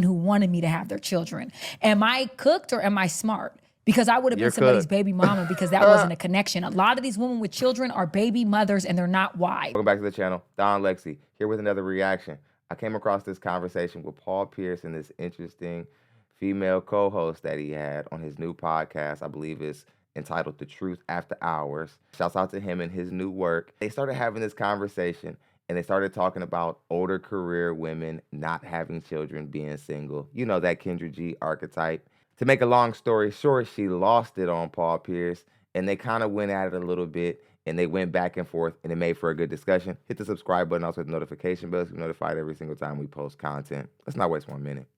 who wanted me to have their children. Am I cooked or am I smart? Because I would have been somebody's baby mama because that wasn't a connection. A lot of these women with children are baby mothers and they're not wise. Welcome back to the channel. DonLexy here with another reaction. I came across this conversation with Paul Pierce and this interesting female co-host that he had on his new podcast. I believe it's entitled The Truth After Hours. Shouts out to him and his new work. They started having this conversation and they started talking about older career women not having children, being single. You know, that Kendra G archetype. To make a long story short, she lost it on Paul Pierce and they kind of went at it a little bit and they went back and forth and it made for a good discussion. Hit the subscribe button, also hit the notification bell so you're notified every single time we post content. Let's not waste 1 minute.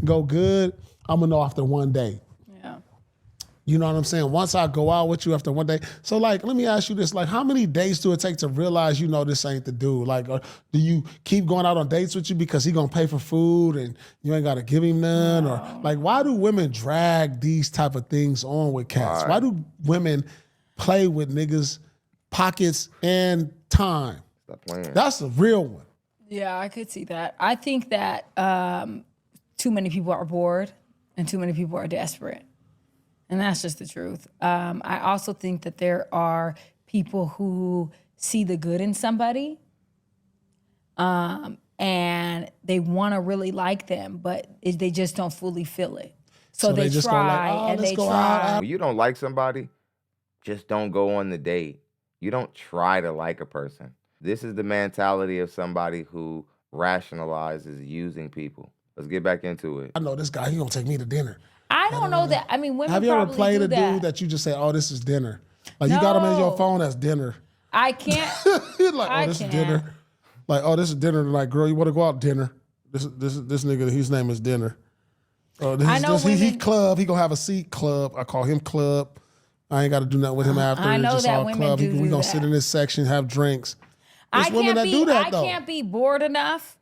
Go good, I'm gonna know after 1 day. Yeah. You know what I'm saying? Once I go out with you after 1 day. So like, let me ask you this, like how many days do it take to realize you know this ain't the dude? Like, do you keep going out on dates with you because he gonna pay for food and you ain't gotta give him none? No. Or like, why do women drag these type of things on with cats? Right. Why do women play with niggas' pockets and time? Stop playing. That's a real one. Yeah, I could see that. I think that too many people are bored and too many people are desperate. And that's just the truth. I also think that there are people who see the good in somebody and they want to really like them, but they just don't fully feel it. So they just try go like, oh, and they go try. out. When you don't like somebody, just don't go on the date. You don't try to like a person. This is the mentality of somebody who rationalizes using people. Let's get back into it. I know this guy, he gonna take me to dinner. I don't know that. I mean, women have you ever probably played do a that. dude that you just say, oh, this is dinner? Like you got him in your phone, that's dinner. I can't. Like, oh, this is dinner. Like, oh, this is dinner tonight, girl. You want to go out dinner? This nigga, his name is dinner. He club. He gonna have a seat club. I call him club. I ain't got to do nothing with him after. I know just that all women club. do We gonna that. sit in this section, have drinks. There's I women that do that I though. can't be bored enough.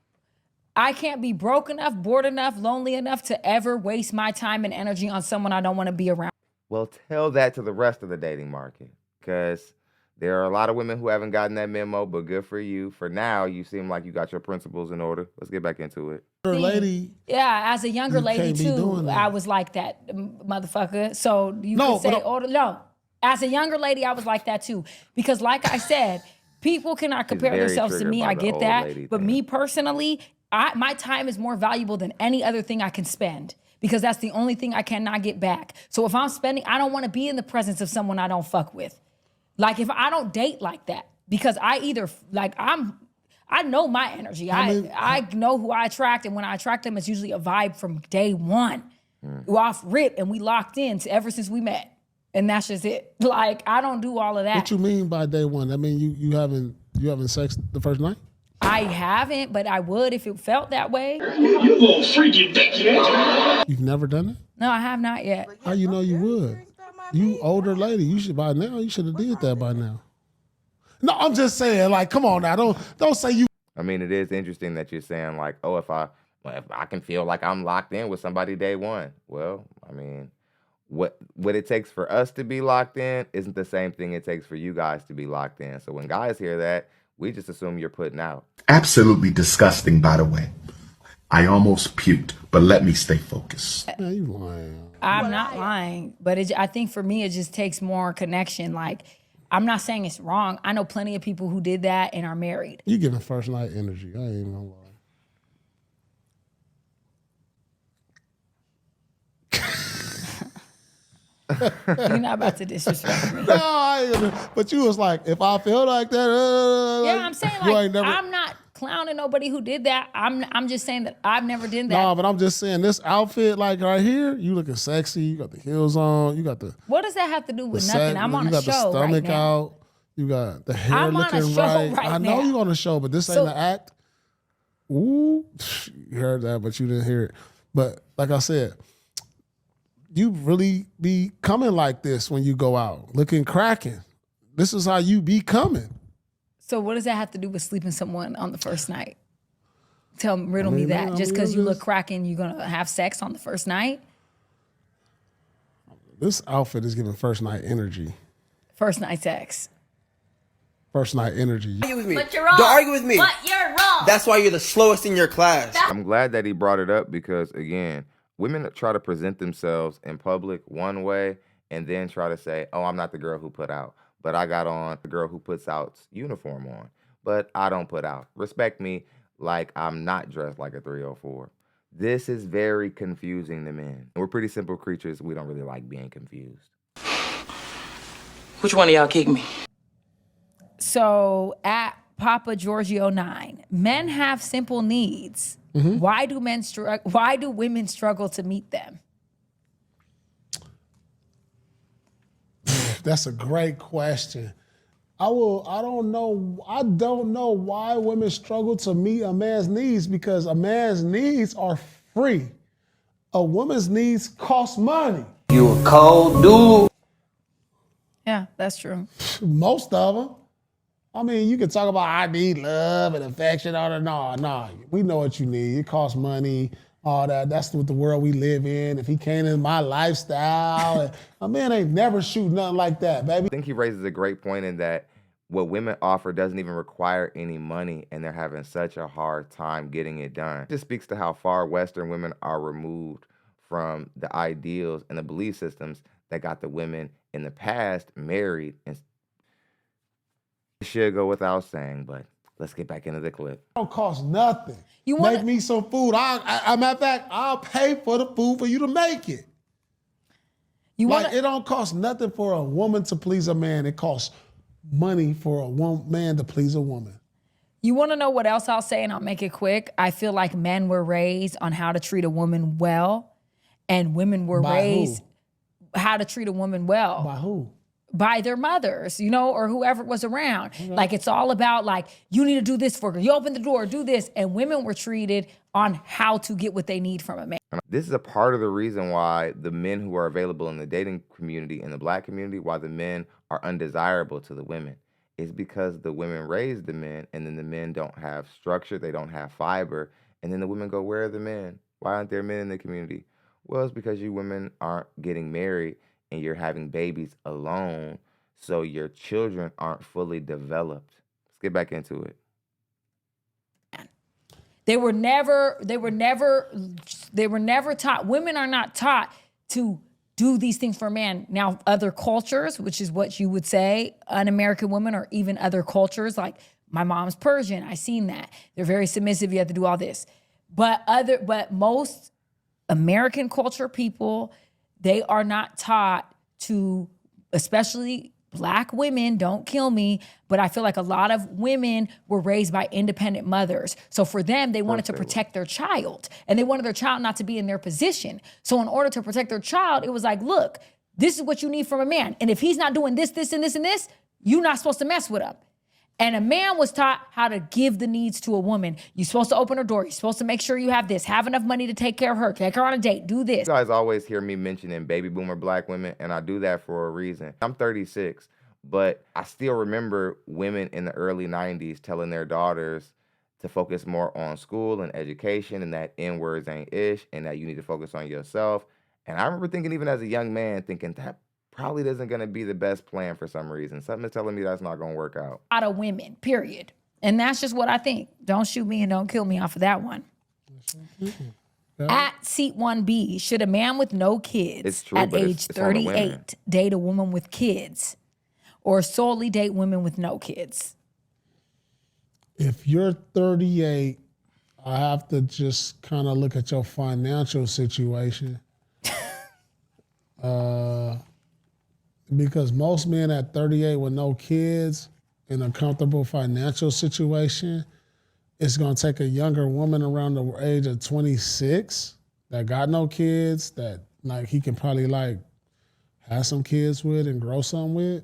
I can't be broke enough, bored enough, lonely enough to ever waste my time and energy on someone I don't want to be around. Well, tell that to the rest of the dating market because there are a lot of women who haven't gotten that memo, but good for you. For now, you seem like you got your principles in order. Let's get back into it. Lady, yeah, as a younger lady too, I was like that, motherfucker. So you could say, no. As a younger lady, I was like that too. Because like I said, people cannot compare themselves to me. I get that. But me personally, my time is more valuable than any other thing I can spend because that's the only thing I cannot get back. So if I'm spending, I don't want to be in the presence of someone I don't fuck with. Like if I don't date like that, because I either like I know my energy. I know who I attract, and when I attract them, it's usually a vibe from day one. We're off rip and we locked in ever since we met. And that's just it. Like I don't do all of that. What you mean by day one? I mean you having sex the first night? I haven't, but I would if it felt that way. You little freaky dickhead. You've never done it? No, I have not yet. How you know you would? You older lady, you should by now. You should have did that by now. No, I'm just saying, like, come on now, don't say you. I mean, it is interesting that you're saying like, oh, if I can feel like I'm locked in with somebody day one. Well, I mean, what it takes for us to be locked in isn't the same thing it takes for you guys to be locked in. So when guys hear that, we just assume you're putting out. Absolutely disgusting, by the way. I almost puked, but let me stay focused. Yeah, you lying. I'm not lying, but I think for me, it just takes more connection. Like, I'm not saying it's wrong. I know plenty of people who did that and are married. You giving first night energy. I ain't even gonna lie. You're not about to disrespect me. No, I ain't. But you was like, if I feel like that, yeah, I'm saying like I'm not clowning nobody who did that. I'm just saying that I've never done that. No, but I'm just saying this outfit, like right here, you looking sexy. You got the heels on. You got the. What does that have to do with nothing? I'm on a show right now. You got the stomach out. You got the hair looking right. I know you on a show, but this ain't an act. Ooh, you heard that, but you didn't hear it. But like I said, you really be coming like this when you go out, looking cracking. This is how you be coming. So what does that have to do with sleeping someone on the first night? Riddle me that. Just because you look cracking, you're gonna have sex on the first night? This outfit is giving first night energy. First night sex. first night energy. Argue with me. But you're wrong. Don't argue with me. But you're wrong. That's why you're the slowest in your class. I'm glad that he brought it up because, again, women try to present themselves in public one way and then try to say, oh, I'm not the girl who put out, but I got on the girl who puts out's uniform on, but I don't put out. Respect me like I'm not dressed like a 304. This is very confusing to men. We're pretty simple creatures. We don't really like being confused. Which one of y'all kicked me? So at Papa Giorgio 9, men have simple needs. Mm-hmm. Why do women struggle to meet them? That's a great question. I don't know why women struggle to meet a man's needs, because a man's needs are free. A woman's needs cost money. You a cold dude. Yeah, that's true. Most of them. I mean, you can talk about I need love and affection. No. We know what you need. It costs money, all that. That's what the world we live in. If he came in my lifestyle, a man ain't never shoot nothing like that, baby. I think he raises a great point in that what women offer doesn't even require any money, and they're having such a hard time getting it done. It just speaks to how far Western women are removed from the ideals and the belief systems that got the women in the past married. And it should go without saying, but let's get back into the clip. It don't cost nothing. You make me some food. Matter of fact, I'll pay for the food for you to make it. It don't cost nothing for a woman to please a man. It costs money for a man to please a woman. You want to know what else I'll say, and I'll make it quick? I feel like men were raised on how to treat a woman well, and women were raised how to treat a woman well. By who? By their mothers, or whoever was around. Okay. Like, it's all about, like, you need to do this for her. You open the door, do this. And women were treated on how to get what they need from a man. This is a part of the reason why the men who are available in the dating community, in the Black community, why the men are undesirable to the women, is because the women raise the men, and then the men don't have structure, they don't have fiber, and then the women go, where are the men? Why aren't there men in the community? Well, it's because you women aren't getting married and you're having babies alone, so your children aren't fully developed. Let's get back into it. They were never taught. Women are not taught to do these things for a man. Now, other cultures, which is what you would say, un-American women, or even other cultures, like my mom's Persian, I seen that. They're very submissive, you have to do all this. But most American culture people, they are not taught to, especially Black women, don't kill me, but I feel like a lot of women were raised by independent mothers. So for them, they wanted to protect their child, and they wanted their child not to be in their position. So in order to protect their child, it was like, look, this is what you need from a man. And if he's not doing this, this, and this, and this, you're not supposed to mess with him. And a man was taught how to give the needs to a woman. You're supposed to open her door. You're supposed to make sure you have this, have enough money to take care of her, take her on a date, do this. You guys always hear me mentioning baby boomer Black women, and I do that for a reason. I'm 36, but I still remember women in the early 90s telling their daughters to focus more on school and education, and that N-words ain't ish, and that you need to focus on yourself. And I remember thinking, even as a young man, thinking that probably isn't going to be the best plan for some reason. Something is telling me that's not going to work out. A lot of women, period. And that's just what I think. Don't shoot me and don't kill me off of that one. At Seat 1B, should a man with no kids at age 38 date a woman with kids, or solely date women with no kids? If you're 38, I have to just kind of look at your financial situation. Because most men at 38 with no kids in a comfortable financial situation, it's going to take a younger woman around the age of 26 that got no kids, that like he can probably like have some kids with and grow something with.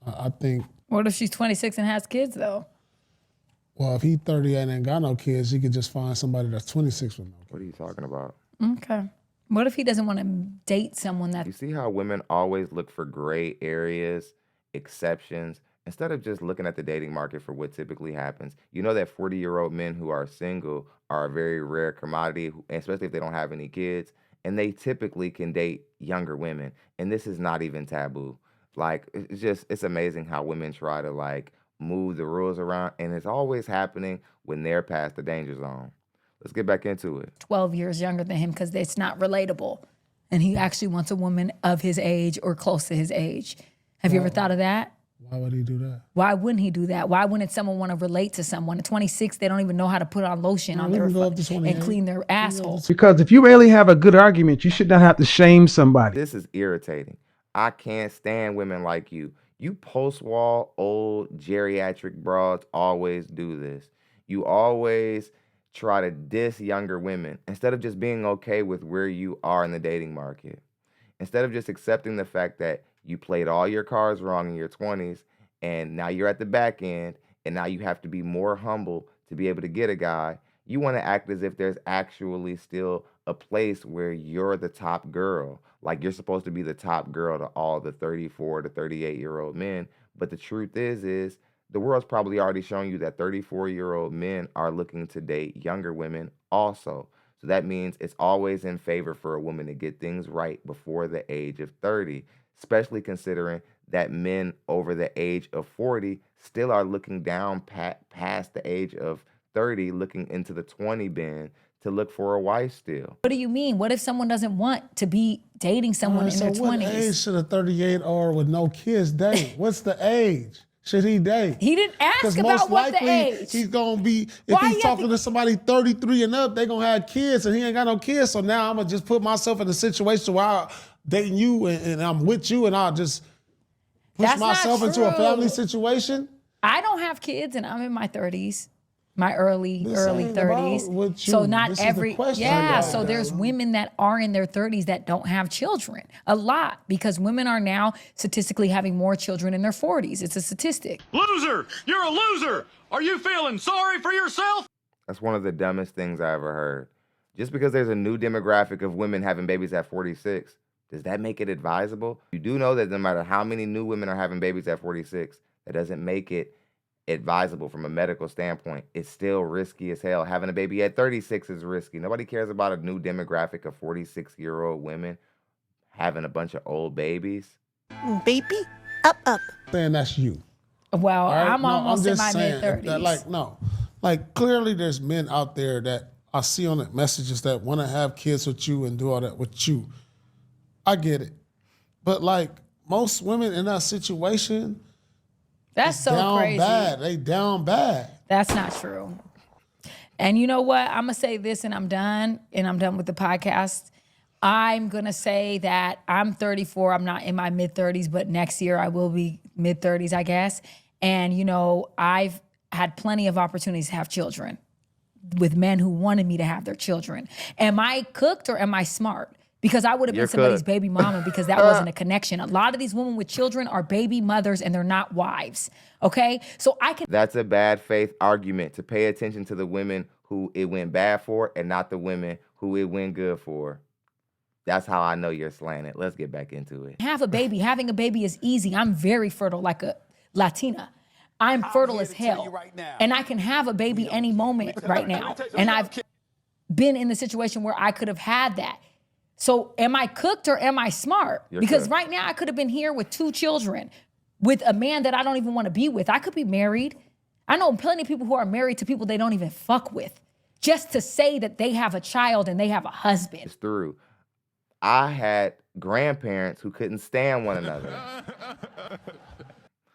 I think. What if she's 26 and has kids though? Well, if he's 38 and ain't got no kids, he could just find somebody that's 26 with no kids. What are you talking about? Okay. What if he doesn't want to date someone that... You see how women always look for gray areas, exceptions, instead of just looking at the dating market for what typically happens. You know that 40-year-old men who are single are a very rare commodity, especially if they don't have any kids, and they typically can date younger women. And this is not even taboo. Like, it's amazing how women try to like move the rules around, and it's always happening when they're past the danger zone. Let's get back into it. 12 years younger than him because it's not relatable. And he actually wants a woman of his age or close to his age. Have you ever thought of that? Why would he do that? Why wouldn't he do that? Why wouldn't someone want to relate to someone? At 26, they don't even know how to put on lotion on their and clean their asshole. Because if you really have a good argument, you should not have to shame somebody. This is irritating. I can't stand women like you. You post-wall old geriatric broads always do this. You always try to diss younger women instead of just being okay with where you are in the dating market. Instead of just accepting the fact that you played all your cards wrong in your 20s and now you're at the back end and now you have to be more humble to be able to get a guy, you want to act as if there's actually still a place where you're the top girl. Like you're supposed to be the top girl to all the 34 to 38-year-old men. But the truth is the world's probably already shown you that 34-year-old men are looking to date younger women also. So that means it's always in favor for a woman to get things right before the age of 30, especially considering that men over the age of 40 still are looking down past the age of 30, looking into the 20 bin to look for a wife still. What do you mean? What if someone doesn't want to be dating someone in their 20s? What age should a 38-year-old with no kids date? What's the age? Should he date? He didn't ask about what the age. He's gonna be, if he's talking to somebody 33 and up, they gonna have kids and he ain't got no kids. So now I'm gonna just put myself in a situation where I'm dating you and I'm with you and I'll just push myself into a family situation. I don't have kids and I'm in my 30s. My early 30s. So not every, so there's women that are in their 30s that don't have children. A lot, because women are now statistically having more children in their 40s. It's a statistic. Loser! You're a loser! Are you feeling sorry for yourself? That's one of the dumbest things I ever heard. Just because there's a new demographic of women having babies at 46, does that make it advisable? You do know that no matter how many new women are having babies at 46, that doesn't make it advisable from a medical standpoint. It's still risky as hell. Having a baby at 36 is risky. Nobody cares about a new demographic of 46-year-old women having a bunch of old babies. Baby, up. Saying that's you. Well, right? I'm almost in my mid-30s. Like clearly there's men out there that I see on the messages that want to have kids with you and do all that with you. I get it. But like most women in that situation, that's so down crazy. Bad. They down bad. That's not true. And you know what? I'm going to say this and I'm done with the podcast. I'm going to say that I'm 34. I'm not in my mid-30s, but next year I will be mid-30s, I guess. And, you know, I've had plenty of opportunities to have children with men who wanted me to have their children. Am I cooked or am I smart? Because I would have been somebody's baby mama because that wasn't a connection. A lot of these women with children are baby mothers and they're not wives, okay? So I can— That's a bad faith argument, to pay attention to the women who it went bad for and not the women who it went good for. That's how I know you're slanted. Let's get back into it. Have a baby. Having a baby is easy. I'm very fertile like a Latina. I'm fertile as hell. And I can have a baby any moment right now. And I've been in the situation where I could have had that. So am I cooked or am I smart? Because right now I could have been here with 2 children with a man that I don't even want to be with. I could be married. I know plenty of people who are married to people they don't even fuck with just to say that they have a child and they have a husband. It's through. I had grandparents who couldn't stand one another.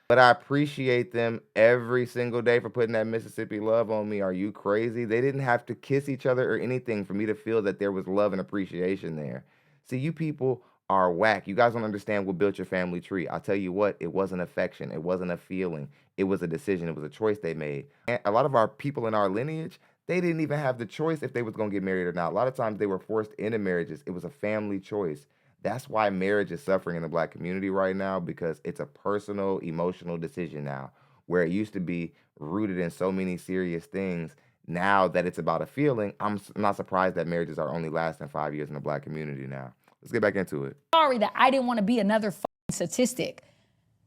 But I appreciate them every single day for putting that Mississippi love on me. Are you crazy? They didn't have to kiss each other or anything for me to feel that there was love and appreciation there. See, you people are whack. You guys don't understand what built your family tree. I'll tell you what, it wasn't affection. It wasn't a feeling. It was a decision. It was a choice they made. And a lot of our people in our lineage, they didn't even have the choice if they was going to get married or not. A lot of times they were forced into marriages. It was a family choice. That's why marriage is suffering in the Black community right now, because it's a personal, emotional decision now, where it used to be rooted in so many serious things. Now that it's about a feeling, I'm not surprised that marriages are only lasting 5 years in the Black community now. Let's get back into it. Sorry that I didn't want to be another statistic,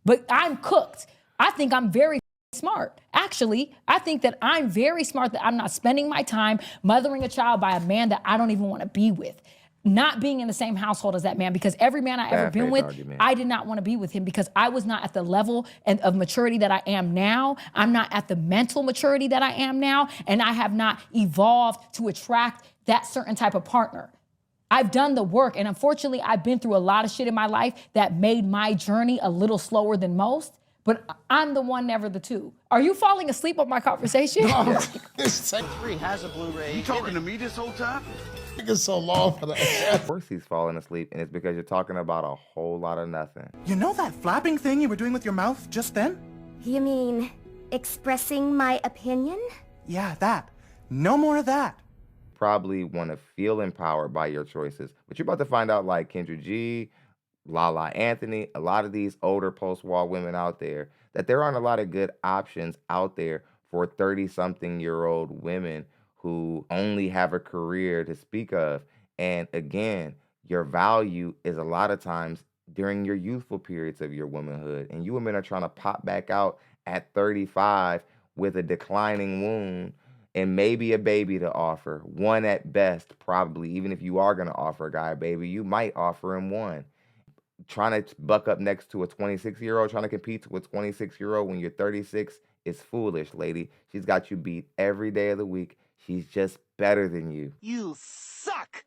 but I'm cooked. I think I'm very smart. Actually, I think that I'm very smart, that I'm not spending my time mothering a child by a man that I don't even want to be with. not being in the same household as that man, because every man I ever been with, I did not want to be with him because I was not at the level of maturity that I am now. I'm not at the mental maturity that I am now, and I have not evolved to attract that certain type of partner. I've done the work, and unfortunately, I've been through a lot of shit in my life that made my journey a little slower than most, but I'm the one, never the two. Are you falling asleep on my conversation? No, Three has a Blu-ray. You talking to me this whole time? it's so long for that. Of course he's falling asleep, and it's because you're talking about a whole lot of nothing. You know that flapping thing you were doing with your mouth just then? You mean expressing my opinion? Yeah, that. No more of that. Probably want to feel empowered by your choices, but you're about to find out, like Kendra G, Lala Anthony, a lot of these older post-war women out there, that there aren't a lot of good options out there for 30-something-year-old women who only have a career to speak of. And again, your value is a lot of times during your youthful periods of your womanhood. And you women are trying to pop back out at 35 with a declining wound and maybe a baby to offer. One at best, probably. Even if you are going to offer a guy a baby, you might offer him one. Trying to buck up next to a 26-year-old, trying to compete with a 26-year-old when you're 36 is foolish, lady. She's got you beat every day of the week. She's just better than you. You suck!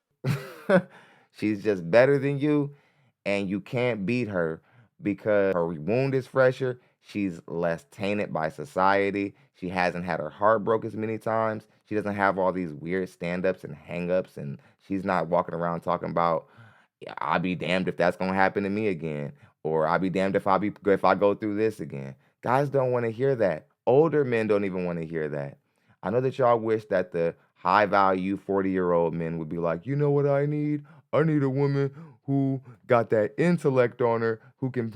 She's just better than you, and you can't beat her because her wound is fresher. She's less tainted by society. She hasn't had her heart broke as many times. She doesn't have all these weird stand-ups and hang-ups, and she's not walking around talking about, I'll be damned if that's going to happen to me again, or I'll be damned if I go through this again. Guys don't want to hear that. Older men don't even want to hear that. I know that y'all wish that the high-value 40-year-old men would be like, you know what I need? I need a woman who got that intellect on her, who can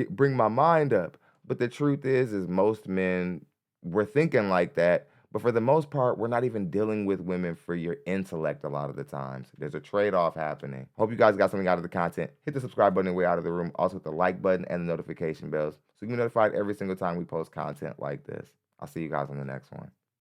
bring my mind up. But the truth is most men were thinking like that. But for the most part, we're not even dealing with women for your intellect a lot of the times. There's a trade-off happening. Hope you guys got something out of the content. Hit the subscribe button and way out of the room. Also hit the like button and the notification bells so you can be notified every single time we post content like this. I'll see you guys on the next one.